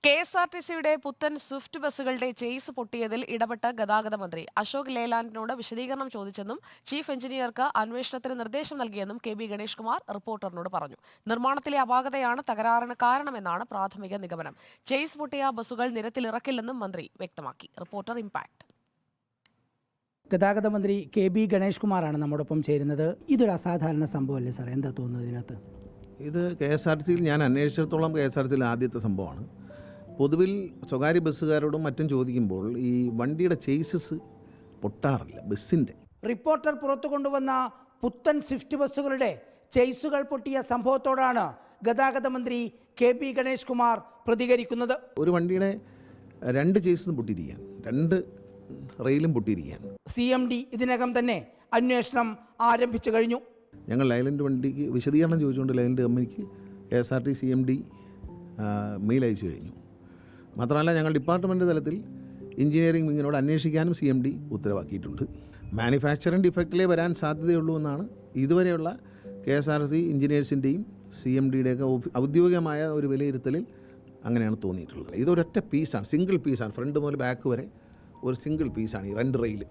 കെഎസ്ആർടിസിയുടെ പുത്തൻ സ്വിഫ്റ്റ് ബസ്സുകളുടെ ചേസ് പൊട്ടിയതിൽ ഇടപെട്ട ഗതാഗത മന്ത്രി അശോക് ലേലാൻഡിനോട് വിശദീകരണം ചോദിച്ചെന്നും ചീഫ് എഞ്ചിനീയർക്ക് അന്വേഷണത്തിന് നിർദ്ദേശം നൽകിയെന്നും കെ ബി ഗണേഷ് കുമാർ റിപ്പോർട്ടറിനോട് പറഞ്ഞു. നിർമ്മാണത്തിലെ അപാകതയാണ് തകരാറിന് കാരണമെന്നാണ് പ്രാഥമിക നിഗമനം. ചേസ് പൊട്ടിയ ബസ്സുകൾ നിരത്തിലിറക്കില്ലെന്നും മന്ത്രി വ്യക്തമാക്കി. Reporter impact. ഗതാഗത മന്ത്രി കെ ബി ഗണേഷ് കുമാറാണ് നമ്മോടൊപ്പം ചേരുന്നത്. ഇതൊരു അസാധാരണ സംഭവമല്ലേ സാർ? എന്താ തോന്നുന്നത് ഇതിനകത്ത്? ഇത് കെ എസ് ആർ ടി സിയിൽ ഞാൻ അന്വേഷിച്ചിടത്തോളം കെ എസ് ആർ ടി സിയിൽ ആദ്യത്തെ സംഭവമാണ്. പൊതുവിൽ സ്വകാര്യ ബസ്സുകാരോടും മറ്റും ചോദിക്കുമ്പോൾ ഈ വണ്ടിയുടെ ചേസസ് പൊട്ടാറില്ല ബസ്സിൻ്റെ. റിപ്പോർട്ടർ പുറത്തു കൊണ്ടുവന്ന പുത്തൻ സ്വിഫ്റ്റ് ബസ്സുകളുടെ ചേസുകൾ പൊട്ടിയ സംഭവത്തോടാണ് ഗതാഗത മന്ത്രി കെ ബി ഗണേഷ് കുമാർ പ്രതികരിക്കുന്നത്. ഒരു വണ്ടിയുടെ 2 ചേസും പൊട്ടിയിരിക്കുകയാണ്, 2 റെയിലും പൊട്ടിയിരിക്കുകയാണ്. CMD ഇതിനകം തന്നെ അന്വേഷണം ആരംഭിച്ചു കഴിഞ്ഞു. ഞങ്ങൾ ലൈലൻഡ് വണ്ടിക്ക് വിശദീകരണം ചോദിച്ചുകൊണ്ട് ലൈലൻഡ് കമ്പനിക്ക് KSRT CMD മെയിൽ അയച്ചു കഴിഞ്ഞു. മാത്രമല്ല ഞങ്ങൾ ഡിപ്പാർട്ട്മെൻറ്റ് തലത്തിൽ എഞ്ചിനീയറിംഗ് വിങ്ങിനോട് അന്വേഷിക്കാനും CMD ഉത്തരവാക്കിയിട്ടുണ്ട്. മാനുഫാക്ചറിംഗ് ഡിഫക്റ്റിലേ വരാൻ സാധ്യതയുള്ളൂ എന്നാണ് ഇതുവരെയുള്ള KSRT എഞ്ചിനീയേഴ്സിൻ്റെയും CMDയുടെയൊക്കെ ഔദ്യോഗികമായ ഒരു വിലയിരുത്തലിൽ അങ്ങനെയാണ് തോന്നിയിട്ടുള്ളത്. ഇതൊരൊറ്റ പീസാണ്, സിംഗിൾ പീസാണ്. ഫ്രണ്ട് മുതൽ ബാക്ക് വരെ ഒരു സിംഗിൾ പീസാണ് ഈ 2 റെയിൽ.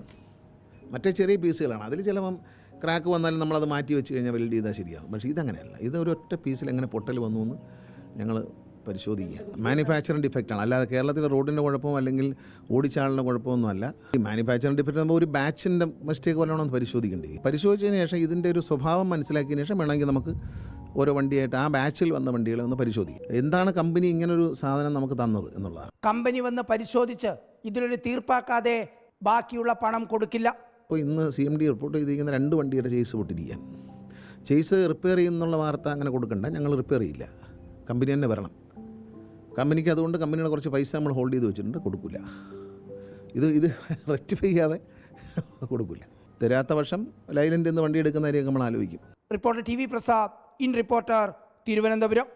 മറ്റേ ചെറിയ പീസുകളാണ്. അതിൽ ചിലപ്പം ക്രാക്ക് വന്നാലും നമ്മളത് മാറ്റി വെച്ച് കഴിഞ്ഞാൽ വെൽഡ് ചെയ്താൽ ശരിയാകും. പക്ഷേ ഇതങ്ങനെയല്ല. ഇത് ഒരൊറ്റ പീസിൽ എങ്ങനെ പൊട്ടൽ വന്നു എന്ന് ഞങ്ങൾ പരിശോധിക്കുകയാണ്. മാനുഫാക്ചറിംഗ് ഡിഫക്റ്റാണ്, അല്ലാതെ കേരളത്തിലെ റോഡിൻ്റെ കുഴപ്പമോ അല്ലെങ്കിൽ ഓടിച്ചാളിൻ്റെ കുഴപ്പമൊന്നും അല്ല. ഈ മാനുഫാക്ചറിംഗ് ഡിഫക്റ്റ് ആകുമ്പോൾ ഒരു ബാച്ചിൻ്റെ മിസ്റ്റേക്ക് വല്ലതാണെന്ന് പരിശോധിക്കേണ്ടി. പരിശോധിച്ചതിന് ശേഷം ഇതിൻ്റെ ഒരു സ്വഭാവം മനസ്സിലാക്കിയതിന് ശേഷം വേണമെങ്കിൽ നമുക്ക് ഓരോ വണ്ടിയായിട്ട് ആ ബാച്ചിൽ വന്ന വണ്ടികളെ ഒന്ന് പരിശോധിക്കും. എന്താണ് കമ്പനി ഇങ്ങനൊരു സാധനം നമുക്ക് തന്നത് എന്നുള്ളതാണ്. കമ്പനി വന്ന് പരിശോധിച്ച് ഇതിലൊരു തീർപ്പാക്കാതെ ബാക്കിയുള്ള പണം കൊടുക്കില്ല. അപ്പോൾ ഇന്ന് CMD റിപ്പോർട്ട് ചെയ്തിരിക്കുന്ന 2 വണ്ടിയുടെ ചേസ് പൊട്ടിരിക്കാൻ. ചേസ് റിപ്പയർ ചെയ്യുന്നുള്ള വാർത്ത അങ്ങനെ കൊടുക്കണ്ട, ഞങ്ങൾ റിപ്പയർ ചെയ്യില്ല, കമ്പനി തന്നെ വരണം. കമ്പനിക്ക് അതുകൊണ്ട് കമ്പനിയുടെ കുറച്ച് പൈസ നമ്മൾ ഹോൾഡ് ചെയ്ത് വെച്ചിട്ടുണ്ട്, കൊടുക്കില്ല. ഇത് റെക്ടിഫൈ ചെയ്യാതെ കൊടുക്കില്ല. തരാത്ത വർഷം ലൈലൻഡ് എന്ന് വണ്ടി എടുക്കുന്ന കാര്യം നമ്മൾ ആലോചിക്കും. Reporter TV Prasad, in reporter, Thiruvananthapuram.